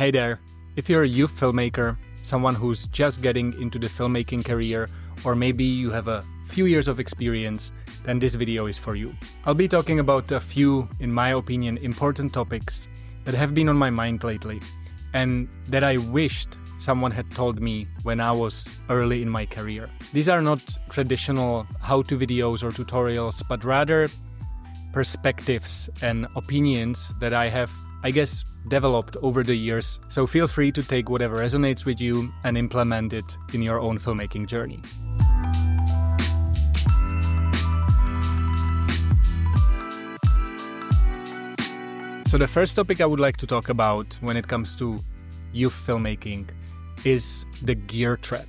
Hey there, if you're a youth filmmaker, someone who's just getting into the filmmaking career, or maybe you have a few years of experience, then this video is for you. I'll be talking about a few, in my opinion, important topics that have been on my mind lately, and that I wished someone had told me when I was early in my career. These are not traditional how-to videos or tutorials, but rather perspectives and opinions that I have, developed over the years. So feel free to take whatever resonates with you and implement it in your own filmmaking journey. So the first topic I would like to talk about when it comes to youth filmmaking is the gear trap.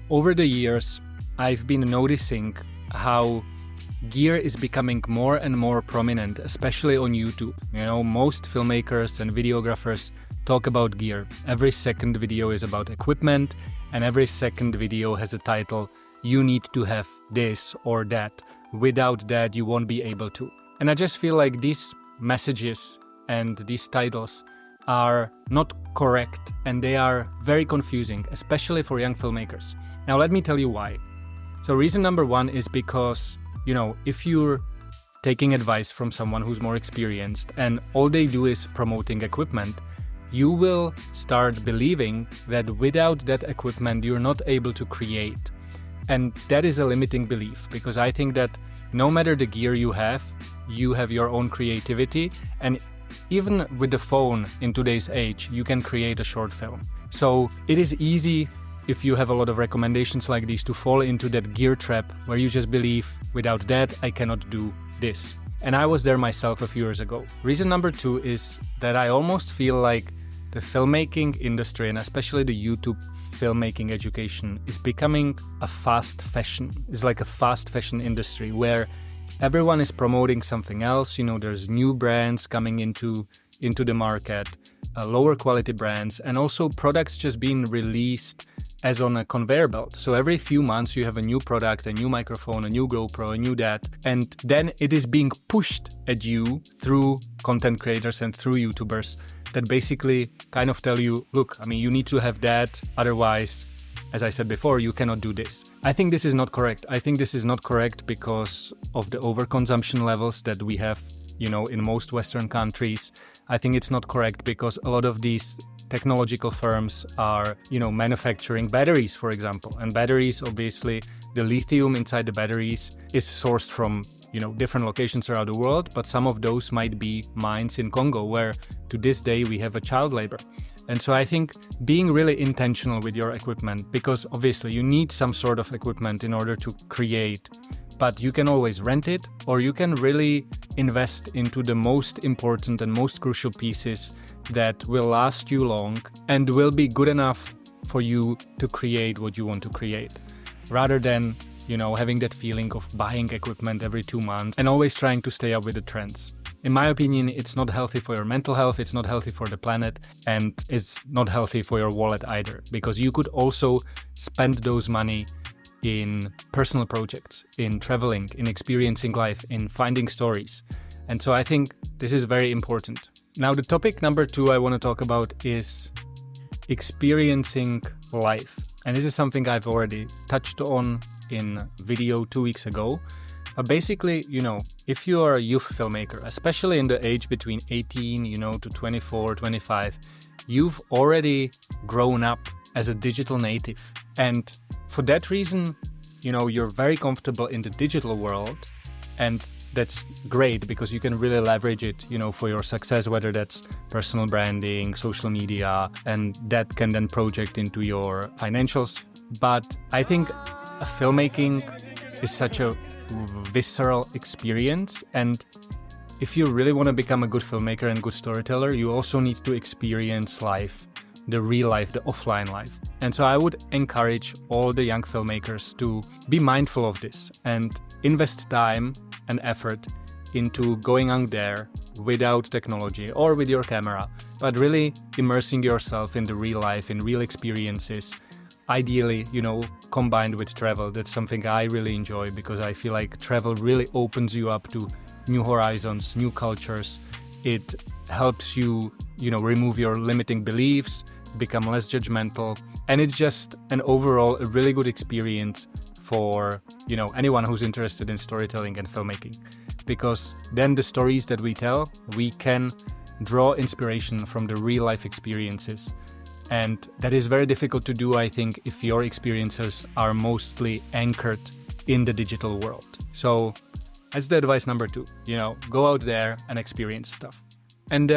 Over the years, I've been noticing how gear is becoming more and more prominent, especially on YouTube. Most filmmakers and videographers talk about gear. Every second video is about equipment, and every second video has a title, "You need to have this or that. Without that, you won't be able to." And I just feel like these messages and these titles are not correct, and they are very confusing, especially for young filmmakers. Now, let me tell you why. So reason number one is because if you're taking advice from someone who's more experienced and all they do is promoting equipment, you will start believing that without that equipment, you're not able to create. And that is a limiting belief, because I think that no matter the gear you have your own creativity. And even with the phone in today's age, you can create a short film. So it is easy, if you have a lot of recommendations like these, to fall into that gear trap where you just believe, without that, I cannot do this. And I was there myself a few years ago. Reason number two is that I almost feel like the filmmaking industry, and especially the YouTube filmmaking education, is becoming a fast fashion. It's like a fast fashion industry where everyone is promoting something else. There's new brands coming into the market, lower quality brands, and also products just being released as on a conveyor belt. So every few months you have a new product, a new microphone, a new GoPro, a new that, and then it is being pushed at you through content creators and through YouTubers that basically kind of tell you, look, you need to have that, otherwise, as I said before, you cannot do this. I think this is not correct. I think this is not correct because of the overconsumption levels that we have, in most Western countries. I think it's not correct because a lot of these technological firms are, manufacturing batteries, for example. And batteries, obviously, the lithium inside the batteries is sourced from, different locations around the world, but some of those might be mines in Congo, where to this day we have a child labor. And so I think being really intentional with your equipment, because obviously you need some sort of equipment in order to create, but you can always rent it, or you can really invest into the most important and most crucial pieces that will last you long and will be good enough for you to create what you want to create, rather than, having that feeling of buying equipment every 2 months and always trying to stay up with the trends. In my opinion, it's not healthy for your mental health, it's not healthy for the planet, and it's not healthy for your wallet either, because you could also spend those money in personal projects, in traveling, in experiencing life, in finding stories. And so I think this is very important. Now, the topic number two I want to talk about is experiencing life. And this is something I've already touched on in video 2 weeks ago. But basically, if you are a youth filmmaker, especially in the age between 18, to 24, 25, you've already grown up as a digital native. And for that reason, you're very comfortable in the digital world, and that's great because you can really leverage it, for your success, whether that's personal branding, social media, and that can then project into your financials. But I think filmmaking is such a visceral experience, and if you really want to become a good filmmaker and good storyteller, you also need to experience life, the real life, the offline life. And so I would encourage all the young filmmakers to be mindful of this and invest time and effort into going out there without technology or with your camera, but really immersing yourself in the real life, in real experiences. Ideally, combined with travel. That's something I really enjoy, because I feel like travel really opens you up to new horizons, new cultures. It helps you remove your limiting beliefs, become less judgmental. And it's just an overall a really good experience for, anyone who's interested in storytelling and filmmaking. Because then the stories that we tell, we can draw inspiration from the real life experiences. And that is very difficult to do, I think, if your experiences are mostly anchored in the digital world. So that's the advice number 2, go out there and experience stuff. And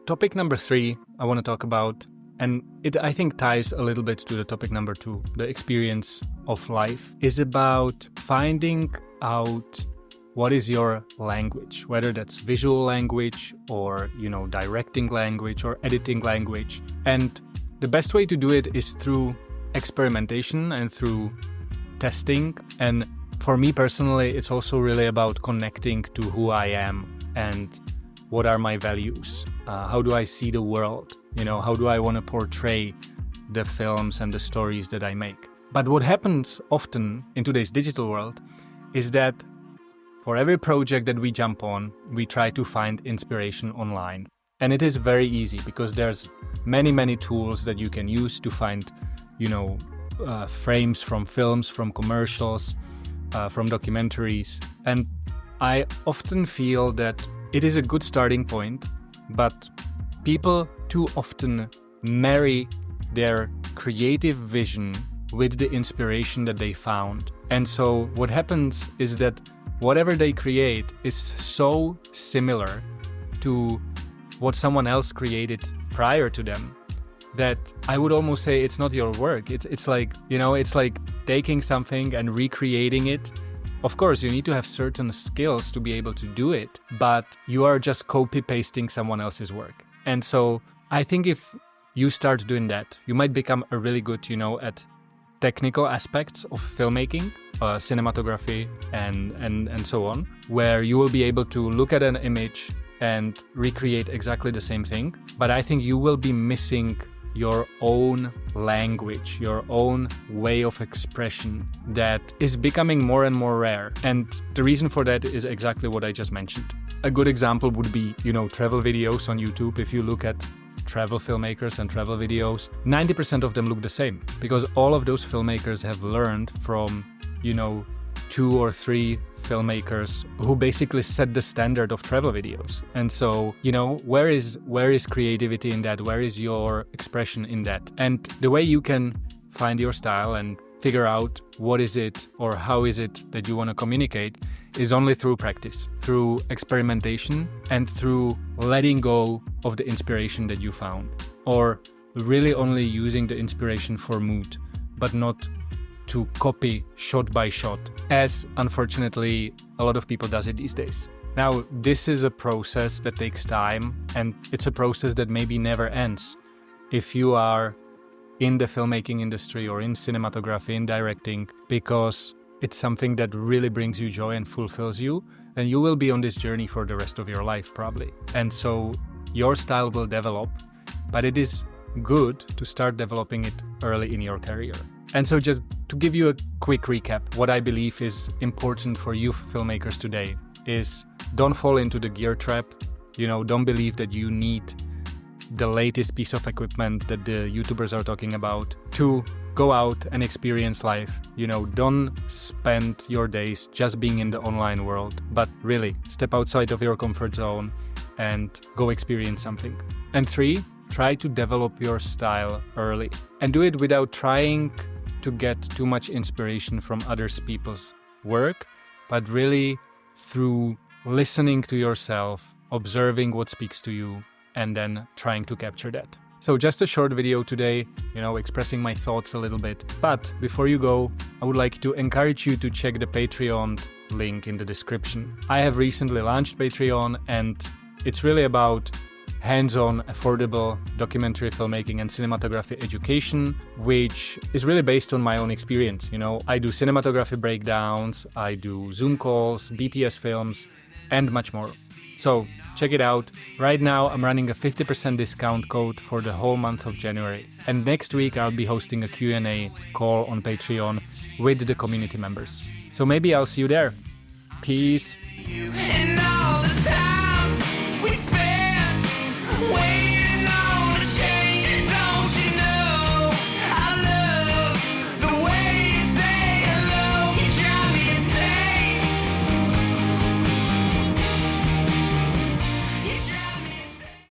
topic number 3 I want to talk about, and it I think ties a little bit to the topic number 2, the experience of life, is about finding out what is your language, whether that's visual language or, directing language or editing language. And the best way to do it is through experimentation and through testing. And for me personally, it's also really about connecting to who I am and what are my values. How do I see the world? How do I want to portray the films and the stories that I make? But what happens often in today's digital world is that for every project that we jump on, we try to find inspiration online. And it is very easy because there's many tools that you can use to find, frames from films, from commercials, from documentaries. And I often feel that it is a good starting point, but people too often marry their creative vision with the inspiration that they found. And so what happens is that whatever they create is so similar to what someone else created prior to them that I would almost say it's not your work. It's like, it's like taking something and recreating it. Of course, you need to have certain skills to be able to do it, but you are just copy-pasting someone else's work. And so I think if you start doing that, you might become a really good, at technical aspects of filmmaking, cinematography, and so on, where you will be able to look at an image and recreate exactly the same thing. But I think you will be missing your own language, your own way of expression that is becoming more and more rare. And the reason for that is exactly what I just mentioned. A good example would be, travel videos on YouTube. If you look at travel filmmakers and travel videos, 90% of them look the same because all of those filmmakers have learned from, 2 or 3 filmmakers who basically set the standard of travel videos. And so, where is creativity in that? Where is your expression in that? And the way you can find your style and figure out what is it or how is it that you want to communicate is only through practice, through experimentation, and through letting go of the inspiration that you found, or really only using the inspiration for mood, but not to copy shot by shot, as unfortunately a lot of people does it these days. Now, this is a process that takes time, and it's a process that maybe never ends. If you are in the filmmaking industry or in cinematography, in directing, because it's something that really brings you joy and fulfills you, then you will be on this journey for the rest of your life, probably. And so your style will develop, but it is good to start developing it early in your career. And so just to give you a quick recap, what I believe is important for youth filmmakers today is don't fall into the gear trap. Don't believe that you need the latest piece of equipment that the YouTubers are talking about to go out and experience life. Don't spend your days just being in the online world, but really step outside of your comfort zone and go experience something. And 3, try to develop your style early and do it without trying to get too much inspiration from other people's work, but really through listening to yourself, observing what speaks to you, and then trying to capture that. So just a short video today, expressing my thoughts a little bit. But before you go, I would like to encourage you to check the Patreon link in the description. I have recently launched Patreon, and it's really about hands-on, affordable documentary filmmaking and cinematography education, which is really based on my own experience. I do cinematography breakdowns, I do Zoom calls, BTS films, and much more. So check it out. Right now, I'm running a 50% discount code for the whole month of January. And next week, I'll be hosting a Q&A call on Patreon with the community members. So maybe I'll see you there. Peace.